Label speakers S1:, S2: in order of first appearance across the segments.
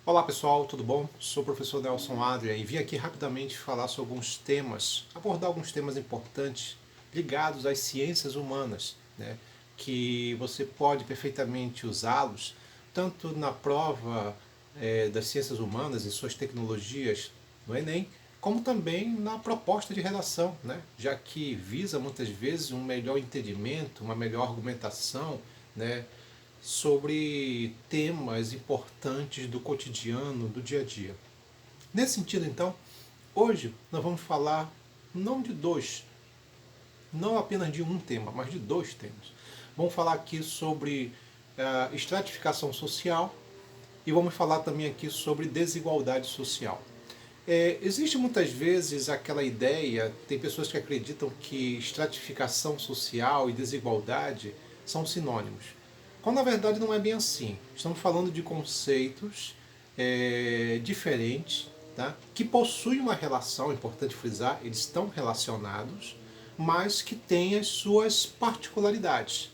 S1: Olá pessoal, tudo bom? Sou o professor Nelson Adria e vim aqui rapidamente falar sobre alguns temas, abordar alguns temas importantes ligados às ciências humanas, né? Que você pode perfeitamente usá-los tanto na prova das ciências humanas e suas tecnologias no Enem, como também na proposta de redação, né? Já que visa muitas vezes um melhor entendimento, uma melhor argumentação, né? Sobre temas importantes do cotidiano, do dia a dia. Nesse sentido, então, hoje nós vamos falar não de dois, não apenas de um tema, mas de dois temas. Vamos falar aqui sobre estratificação social e vamos falar também aqui sobre desigualdade social. Existe muitas vezes aquela ideia, tem pessoas que acreditam que estratificação social e desigualdade são sinônimos, quando na verdade não é bem assim. Estamos falando de conceitos diferentes, tá? Que possuem uma relação, é importante frisar, eles estão relacionados, mas que têm as suas particularidades.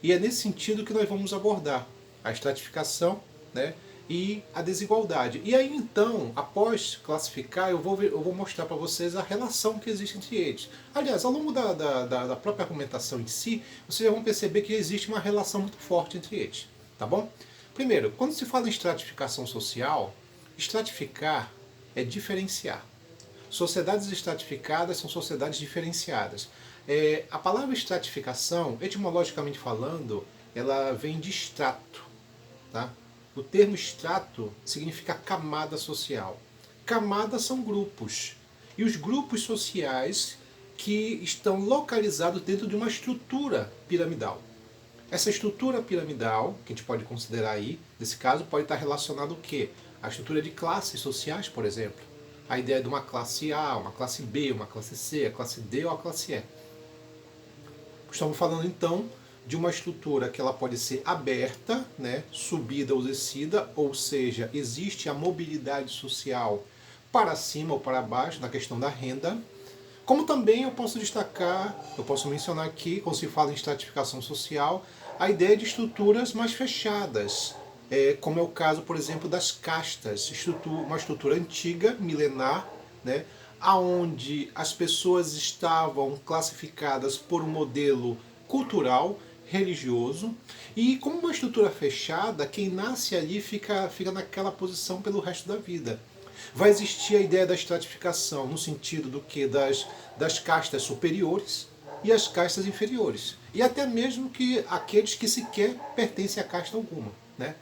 S1: E é nesse sentido que nós vamos abordar a estratificação, né, e a desigualdade. E aí então, após classificar, eu vou mostrar para vocês a relação que existe entre eles. Aliás, ao longo da própria argumentação em si, vocês já vão perceber que existe uma relação muito forte entre eles. Tá bom? Primeiro, quando se fala em estratificação social, estratificar é diferenciar. Sociedades estratificadas são sociedades diferenciadas. A palavra estratificação, etimologicamente falando, ela vem de extrato. Tá? O termo extrato significa camada social. Camadas são grupos. E os grupos sociais que estão localizados dentro de uma estrutura piramidal. Essa estrutura piramidal, que a gente pode considerar aí, nesse caso, pode estar relacionado ao quê? A estrutura de classes sociais, por exemplo. A ideia de uma classe A, uma classe B, uma classe C, a classe D ou a classe E. Estamos falando então de uma estrutura que ela pode ser aberta, né, subida ou descida, ou seja, existe a mobilidade social para cima ou para baixo na questão da renda. Como também eu posso destacar, eu posso mencionar aqui, quando se fala em estratificação social, a ideia de estruturas mais fechadas, como é o caso, por exemplo, das castas, uma estrutura antiga, milenar, né, aonde as pessoas estavam classificadas por um modelo cultural, religioso, e como uma estrutura fechada, quem nasce ali fica naquela posição pelo resto da vida. Vai existir a ideia da estratificação no sentido do que das castas superiores e as castas inferiores, e até mesmo que aqueles que sequer pertencem a casta alguma, né?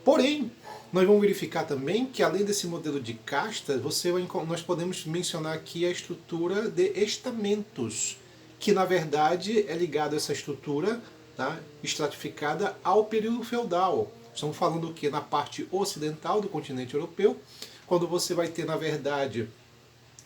S1: Porém, nós vamos verificar também que além desse modelo de casta, nós podemos mencionar aqui a estrutura de estamentos, que na verdade é ligado a essa estrutura, tá, estratificada ao período feudal. Estamos falando que na parte ocidental do continente europeu, quando você vai ter, na verdade,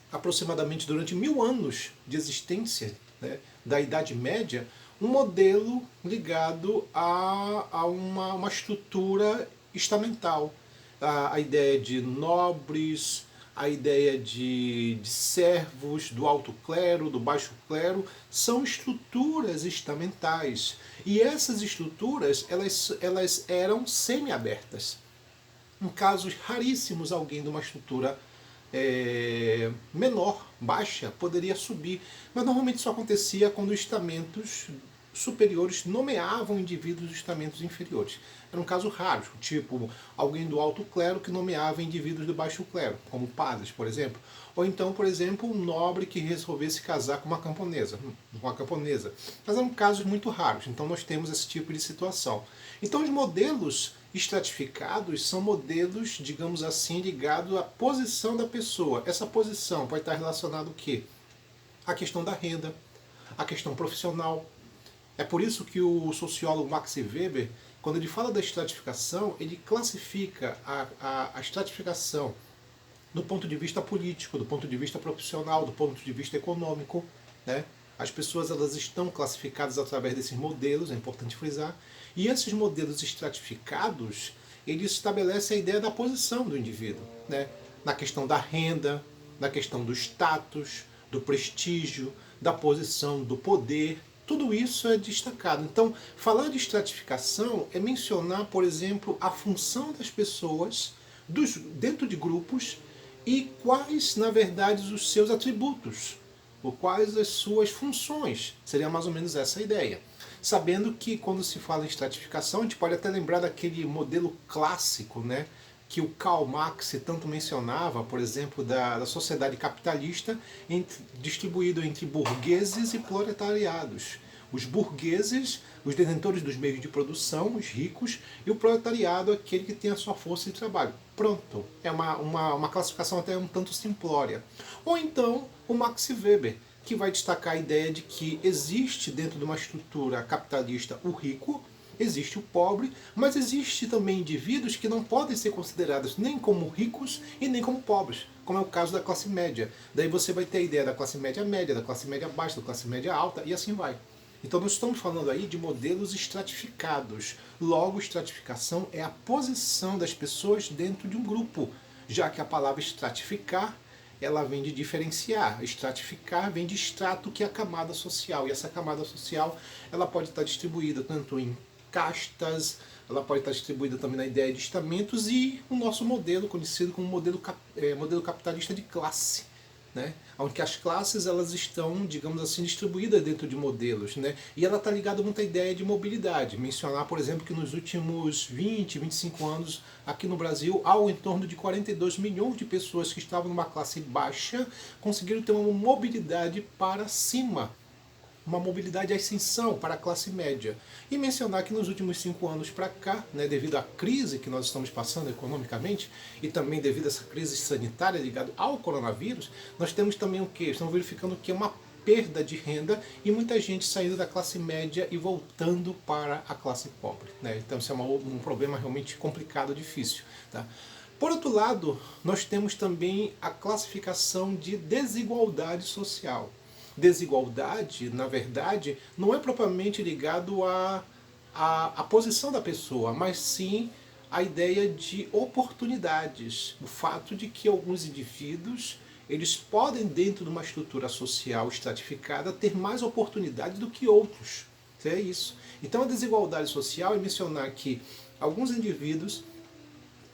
S1: aproximadamente durante 1000 anos de existência, né, da Idade Média, um modelo ligado a uma estrutura estamental. A ideia de nobres, a ideia de servos, do alto clero, do baixo clero, são estruturas estamentais. E essas estruturas elas eram semi-abertas. Em casos raríssimos, alguém de uma estrutura menor, baixa, poderia subir. Mas normalmente isso acontecia quando estamentos superiores nomeavam indivíduos dos estamentos inferiores. Era um caso raro, tipo alguém do alto clero que nomeava indivíduos do baixo clero, como padres, por exemplo. Ou então, por exemplo, um nobre que resolvesse casar com uma camponesa. Mas eram casos muito raros, então nós temos esse tipo de situação. Então os modelos estratificados são modelos, digamos assim, ligados à posição da pessoa. Essa posição pode estar relacionada ao quê? A questão da renda, a questão profissional. É por isso que o sociólogo Max Weber, quando ele fala da estratificação, ele classifica a estratificação do ponto de vista político, do ponto de vista profissional, do ponto de vista econômico, né? As pessoas elas estão classificadas através desses modelos, é importante frisar, e esses modelos estratificados, eles estabelecem a ideia da posição do indivíduo, né? Na questão da renda, na questão do status, do prestígio, da posição, do poder, tudo isso é destacado. Então, falar de estratificação é mencionar, por exemplo, a função das pessoas dentro de grupos e quais, na verdade, os seus atributos, ou quais as suas funções. Seria mais ou menos essa a ideia. Sabendo que quando se fala em estratificação, a gente pode até lembrar daquele modelo clássico, né, que o Karl Marx tanto mencionava, por exemplo, da sociedade capitalista distribuído entre burgueses e proletariados. Os burgueses, os detentores dos meios de produção, os ricos, e o proletariado, aquele que tem a sua força de trabalho. Pronto, é uma classificação até um tanto simplória. Ou então o Max Weber, que vai destacar a ideia de que existe dentro de uma estrutura capitalista o rico, existe o pobre, mas existe também indivíduos que não podem ser considerados nem como ricos e nem como pobres, como é o caso da classe média. Daí você vai ter a ideia da classe média, da classe média baixa, da classe média alta e assim vai. Então nós estamos falando aí de modelos estratificados. Logo, estratificação é a posição das pessoas dentro de um grupo, já que a palavra estratificar ela vem de diferenciar. Estratificar vem de extrato, que é a camada social. E essa camada social ela pode estar distribuída tanto em castas, ela pode estar distribuída também na ideia de estamentos e o nosso modelo, conhecido como modelo capitalista de classe, né? Onde as classes elas estão, digamos assim, distribuídas dentro de modelos, né? E ela está ligada muito à ideia de mobilidade. Mencionar, por exemplo, que nos últimos 20, 25 anos, aqui no Brasil, ao em torno de 42 milhões de pessoas que estavam numa classe baixa conseguiram ter uma mobilidade para cima, uma mobilidade de ascensão para a classe média. E mencionar que nos últimos 5 anos para cá, né, devido à crise que nós estamos passando economicamente e também devido a essa crise sanitária ligada ao coronavírus, nós temos também o quê? Estamos verificando que é uma perda de renda e muita gente saindo da classe média e voltando para a classe pobre, né? Então isso é um problema realmente complicado, difícil, tá? Por outro lado, nós temos também a classificação de desigualdade social. Desigualdade, na verdade, não é propriamente ligado à posição da pessoa, mas sim à ideia de oportunidades. O fato de que alguns indivíduos eles podem, dentro de uma estrutura social estratificada, ter mais oportunidades do que outros. É isso. Então a desigualdade social é mencionar que alguns indivíduos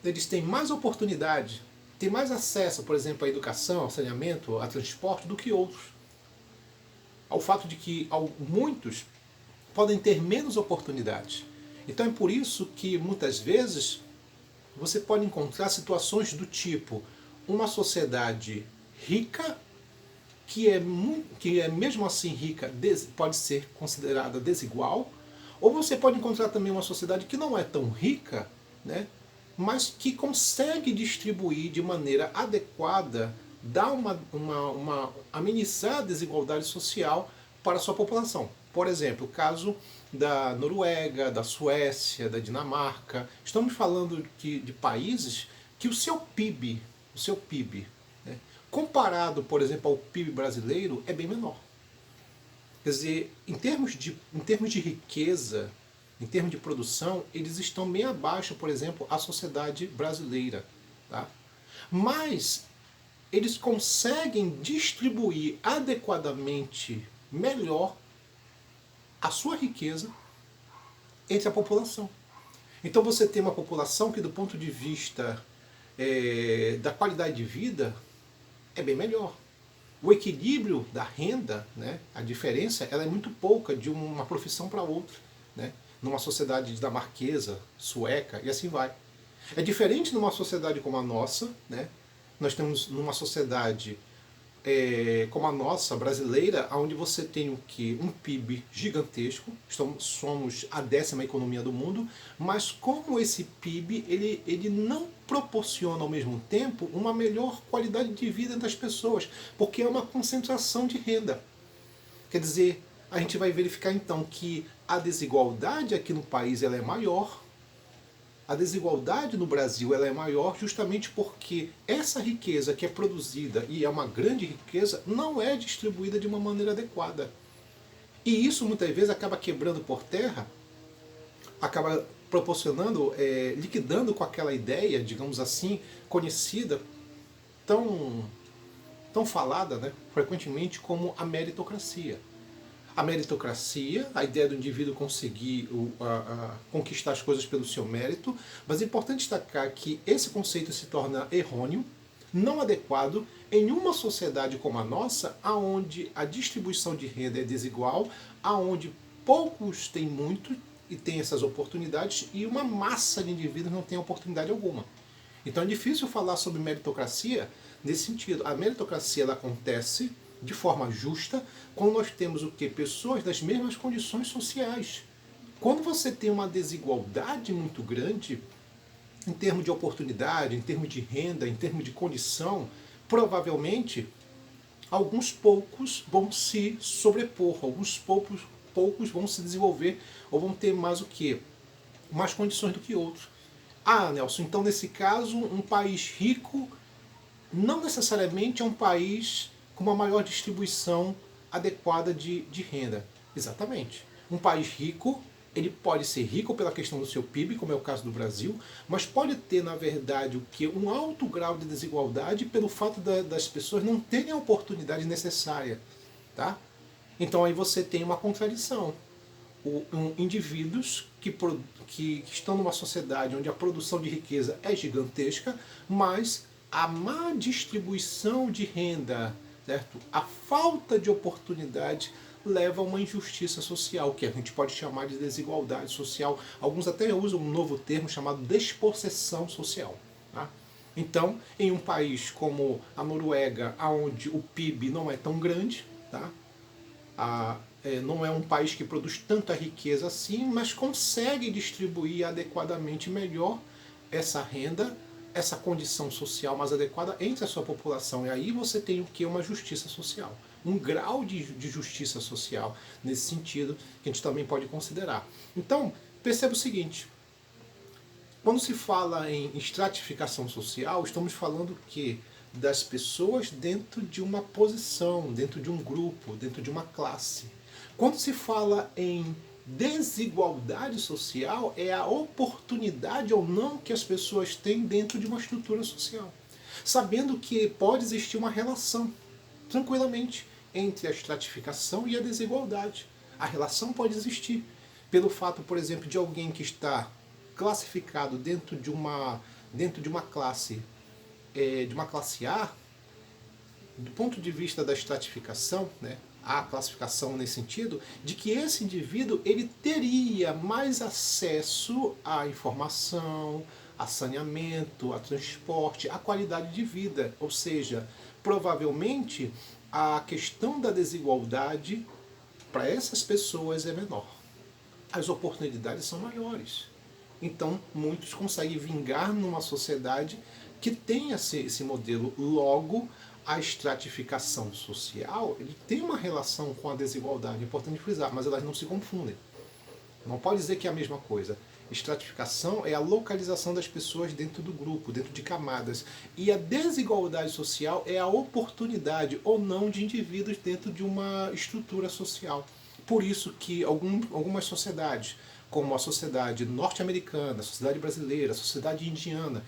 S1: eles têm mais oportunidade, têm mais acesso, por exemplo, à educação, ao saneamento, a transporte do que outros. Ao fato de que muitos podem ter menos oportunidades. Então é por isso que muitas vezes você pode encontrar situações do tipo uma sociedade rica que é mesmo assim rica, pode ser considerada desigual, ou você pode encontrar também uma sociedade que não é tão rica, né, mas que consegue distribuir de maneira adequada, dar amenizar a desigualdade social para a sua população. Por exemplo, o caso da Noruega, da Suécia, da Dinamarca. Estamos falando de países que o seu PIB, né, comparado, por exemplo, ao PIB brasileiro, é bem menor. Quer dizer, em termos de riqueza, em termos de produção, eles estão bem abaixo, por exemplo, a sociedade brasileira. Tá? Mas eles conseguem distribuir adequadamente melhor a sua riqueza entre a população. Então você tem uma população que, do ponto de vista da qualidade de vida, é bem melhor. O equilíbrio da renda, né, a diferença, ela é muito pouca de uma profissão para outra, né, numa sociedade dinamarquesa, sueca e assim vai. É diferente numa sociedade como a nossa, né? Nós temos numa sociedade como a nossa, brasileira, onde você tem o que? Um PIB gigantesco, somos a 10ª economia do mundo, mas como esse PIB ele não proporciona ao mesmo tempo uma melhor qualidade de vida das pessoas, porque é uma concentração de renda. Quer dizer, a gente vai verificar então que a desigualdade aqui no país ela é maior. A desigualdade no Brasil ela é maior justamente porque essa riqueza que é produzida, e é uma grande riqueza, não é distribuída de uma maneira adequada. E isso muitas vezes acaba quebrando por terra, acaba proporcionando, liquidando com aquela ideia, digamos assim, conhecida, tão falada, né, frequentemente como a meritocracia. a meritocracia, a ideia do indivíduo conseguir conquistar as coisas pelo seu mérito, mas é importante destacar que esse conceito se torna errôneo, não adequado, em uma sociedade como a nossa, onde a distribuição de renda é desigual, onde poucos têm muito e têm essas oportunidades e uma massa de indivíduos não tem oportunidade alguma. Então é difícil falar sobre meritocracia nesse sentido. A meritocracia ela acontece de forma justa quando nós temos o que? Pessoas das mesmas condições sociais. Quando você tem uma desigualdade muito grande, em termos de oportunidade, em termos de renda, em termos de condição, provavelmente alguns poucos vão se sobrepor, alguns poucos vão se desenvolver ou vão ter mais o quê? Mais condições do que outros. Ah, Nelson, então nesse caso, um país rico não necessariamente é um país com uma maior distribuição adequada de renda. Exatamente. Um país rico, ele pode ser rico pela questão do seu PIB, como é o caso do Brasil, mas pode ter, na verdade, o que? Um alto grau de desigualdade pelo fato das pessoas não terem a oportunidade necessária. Tá? Então aí você tem uma contradição. Indivíduos que estão numa sociedade onde a produção de riqueza é gigantesca, mas a má distribuição de renda, certo? A falta de oportunidade leva a uma injustiça social, que a gente pode chamar de desigualdade social. Alguns até usam um novo termo chamado despossessão social. Tá? Então, em um país como a Noruega, onde o PIB não é tão grande, tá? Não é um país que produz tanta riqueza assim, mas consegue distribuir adequadamente melhor essa renda, essa condição social mais adequada entre a sua população. E aí você tem o que? Uma justiça social. Um grau de justiça social nesse sentido que a gente também pode considerar. Então, perceba o seguinte, quando se fala em estratificação social, estamos falando que das pessoas dentro de uma posição, dentro de um grupo, dentro de uma classe. Quando se fala em desigualdade social, é a oportunidade ou não que as pessoas têm dentro de uma estrutura social. Sabendo que pode existir uma relação, tranquilamente, entre a estratificação e a desigualdade. A relação pode existir. Pelo fato, por exemplo, de alguém que está classificado dentro de uma classe A, do ponto de vista da estratificação, né, a classificação nesse sentido, de que esse indivíduo ele teria mais acesso à informação, a saneamento, a transporte, a qualidade de vida. Ou seja, provavelmente a questão da desigualdade para essas pessoas é menor. As oportunidades são maiores. Então, muitos conseguem vingar numa sociedade que tem esse modelo. Logo, a estratificação social ele tem uma relação com a desigualdade, é importante frisar, mas elas não se confundem. Não pode dizer que é a mesma coisa. Estratificação é a localização das pessoas dentro do grupo, dentro de camadas. E a desigualdade social é a oportunidade ou não de indivíduos dentro de uma estrutura social. Por isso que algumas sociedades, como a sociedade norte-americana, a sociedade brasileira, a sociedade indiana,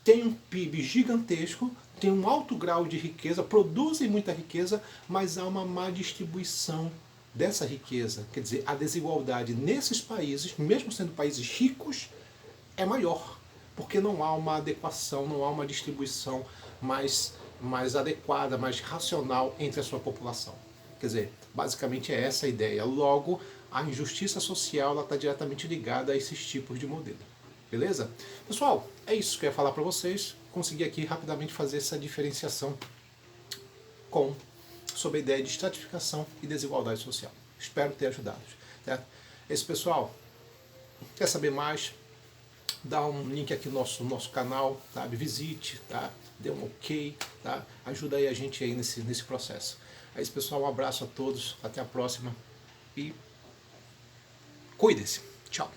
S1: tem um PIB gigantesco, tem um alto grau de riqueza, produzem muita riqueza, mas há uma má distribuição dessa riqueza. Quer dizer, a desigualdade nesses países, mesmo sendo países ricos, é maior, porque não há uma adequação, não há uma distribuição mais adequada, mais racional entre a sua população. Quer dizer, basicamente é essa a ideia. Logo, a injustiça social está diretamente ligada a esses tipos de modelo. Beleza? Pessoal, é isso que eu ia falar para vocês. Consegui aqui rapidamente fazer essa diferenciação sobre a ideia de estratificação e desigualdade social. Espero ter ajudado. Certo? Esse pessoal, quer saber mais? Dá um link aqui no nosso canal, tá? Visite, tá? Dê um ok, tá? Ajuda aí a gente aí nesse processo. É isso, pessoal. Um abraço a todos. Até a próxima. E cuide-se. Tchau.